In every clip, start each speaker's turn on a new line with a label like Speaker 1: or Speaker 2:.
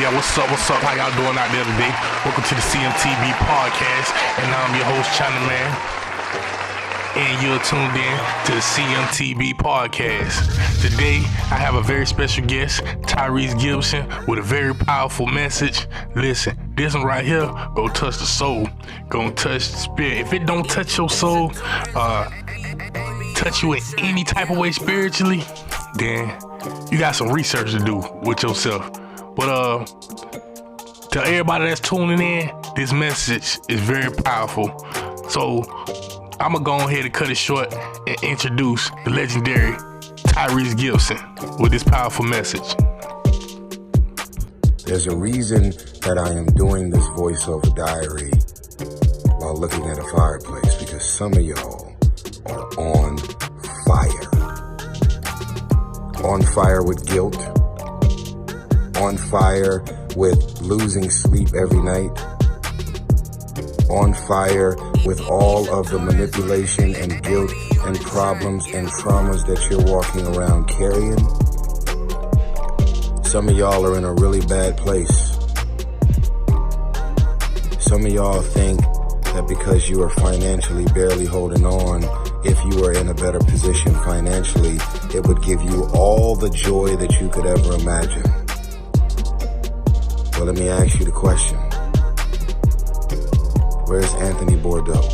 Speaker 1: Yeah, what's up? How y'all doing out there today? Welcome to the CMTB podcast, and I'm your host, China Man, and you're tuned in to the CMTB podcast. Today, I have a very special guest, Tyrese Gibson, with a very powerful message. Listen, this one right here gonna touch the soul, gonna touch the spirit. If it don't touch your soul, touch you in any type of way spiritually, then you got some research to do with yourself. But to everybody that's tuning in, this message is very powerful. So I'm gonna go ahead and cut it short and introduce the legendary Tyrese Gibson with this powerful message.
Speaker 2: There's a reason that I am doing this voiceover diary while looking at a fireplace, because some of y'all are on fire. On fire with guilt, on fire with losing sleep every night, on fire with all of the manipulation and guilt and problems and traumas that you're walking around carrying. Some of y'all are in a really bad place. Some of y'all think that because you are financially barely holding on, if you were in a better position financially, it would give you all the joy that you could ever imagine. Well, let me ask you the question. Where's Anthony Bordeaux?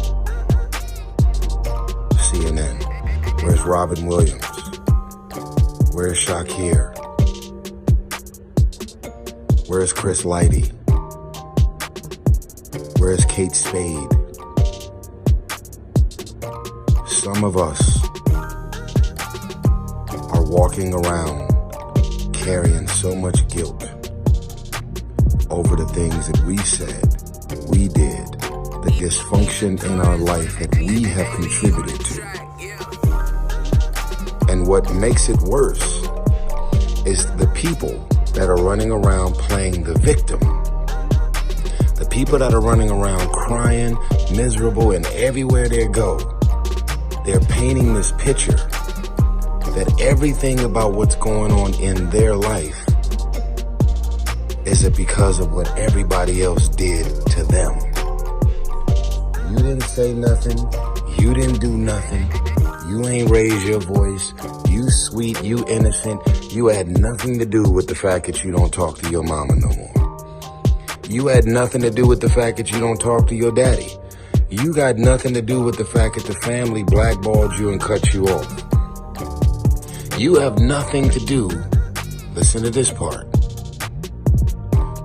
Speaker 2: CNN. Where's Robin Williams? Where's Shakir? Where's Chris Lighty? Where's Kate Spade? Some of us are walking around carrying so much guilt over the things that we said, we did, the dysfunction in our life that we have contributed to. And what makes it worse is the people that are running around playing the victim. The people that are running around crying, miserable, and everywhere they go, they're painting this picture that everything about what's going on in their life is it because of what everybody else did to them. You didn't say nothing. You didn't do nothing. You ain't raised your voice. You sweet, you innocent. You had nothing to do with the fact that you don't talk to your mama no more. You had nothing to do with the fact that you don't talk to your daddy. You got nothing to do with the fact that the family blackballed you and cut you off. You have nothing to do, listen to this part,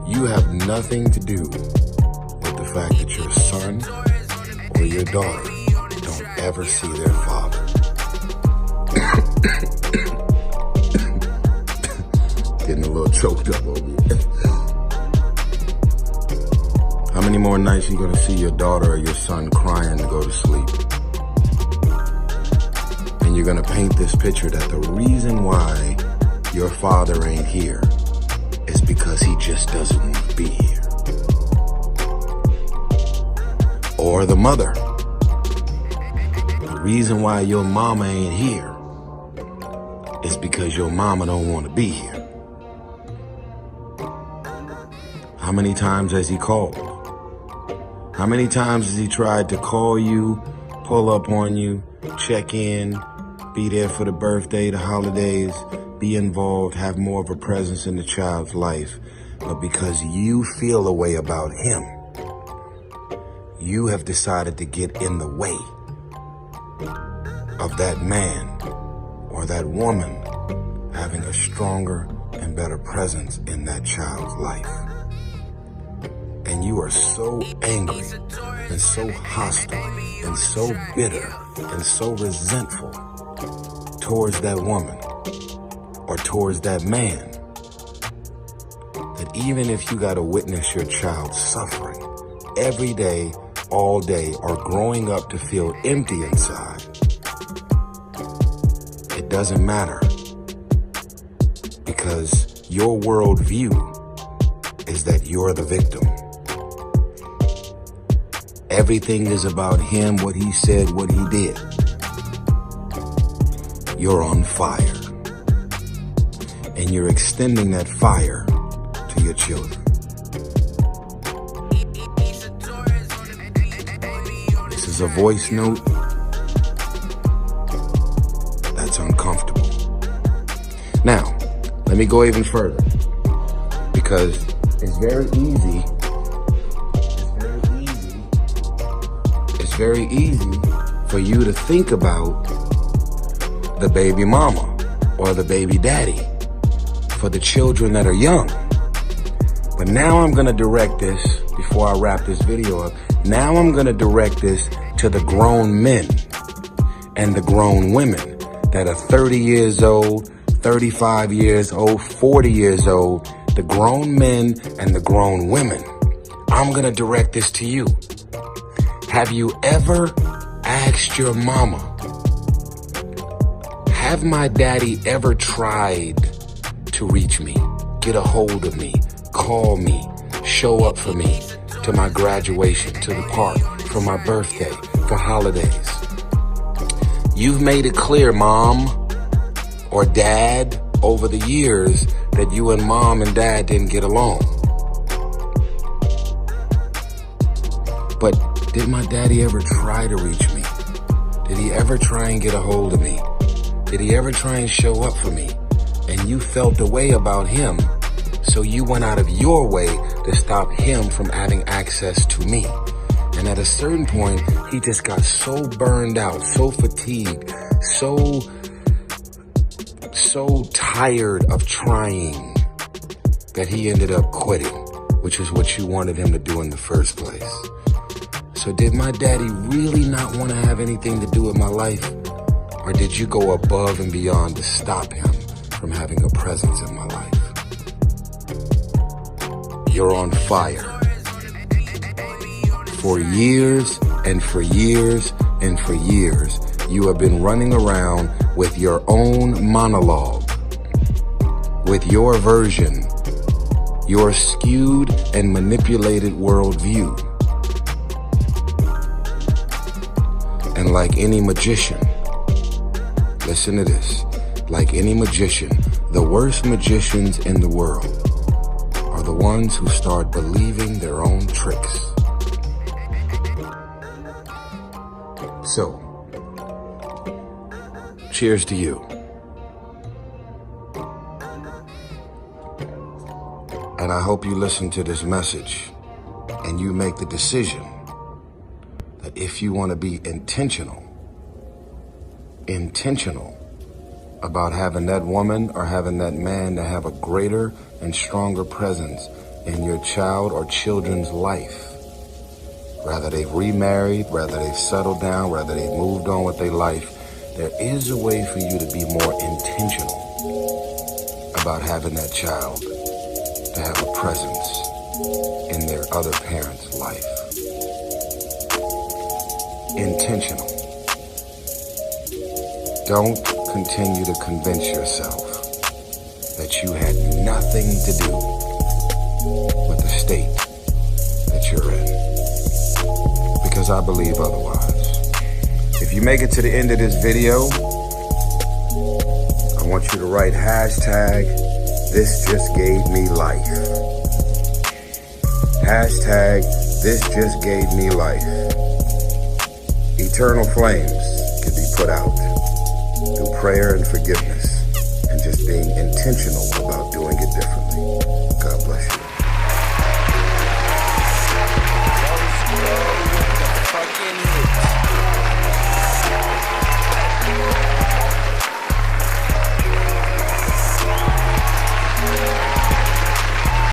Speaker 2: you have nothing to do with the fact that your son or your daughter don't ever see their father. Getting a little choked up over here. How many more nights you gonna see your daughter or your son crying to go to sleep? And you're gonna paint this picture that the reason why your father ain't here is because he just doesn't want to be here. Or the mother. The reason why your mama ain't here is because your mama don't want to be here. How many times has he called? How many times has he tried to call you, pull up on you, check in, be there for the birthday, the holidays, be involved, have more of a presence in the child's life? But because you feel a way about him, you have decided to get in the way of that man or that woman having a stronger and better presence in that child's life. And you are so angry and so hostile and so bitter and so resentful towards that woman or towards that man that even if you got to witness your child suffering every day, all day, or growing up to feel empty inside, it doesn't matter, because your worldview is that you're the victim. Everything is about him, what he said, what he did. You're on fire. And you're extending that fire to your children. This is a voice note that's uncomfortable. Now, let me go even further, because it's very easy for you to think about the baby mama or the baby daddy for the children that are young. But now I'm going to direct this, before I wrap this video up, now I'm going to direct this to the grown men and the grown women that are 30 years old, 35 years old, 40 years old, the grown men and the grown women. I'm going to direct this to you. Have you ever asked your mama, have my daddy ever tried to reach me, get a hold of me, call me, show up for me, to my graduation, to the park, for my birthday, for holidays? You've made it clear, mom or dad, over the years that you and mom and dad didn't get along. But did my daddy ever try to reach me? Did he ever try and get a hold of me? Did he ever try and show up for me? And you felt the way about him, so you went out of your way to stop him from having access to me. And at a certain point, he just got so burned out, so fatigued, so tired of trying that he ended up quitting, which is what you wanted him to do in the first place. So did my daddy really not want to have anything to do with my life? Or did you go above and beyond to stop him from having a presence in my life? You're on fire. For years and for years and for years, you have been running around with your own monologue, with your version, your skewed and manipulated worldview. And like any magician, listen to this, like any magician, the worst magicians in the world are the ones who start believing their own tricks. So, cheers to you. And I hope you listen to this message and you make the decision that if you want to be intentional about having that woman or having that man to have a greater and stronger presence in your child or children's life, whether they've remarried, whether they've settled down, whether they've moved on with their life, there is a way for you to be more intentional about having that child to have a presence in their other parent's life. Intentional. Don't continue to convince yourself that you had nothing to do with the state that you're in, because I believe otherwise. If you make it to the end of this video, I want you to write hashtag this just gave me life. Hashtag this just gave me life. Eternal flames can be put out through prayer and forgiveness and just being intentional about doing it differently. God bless you.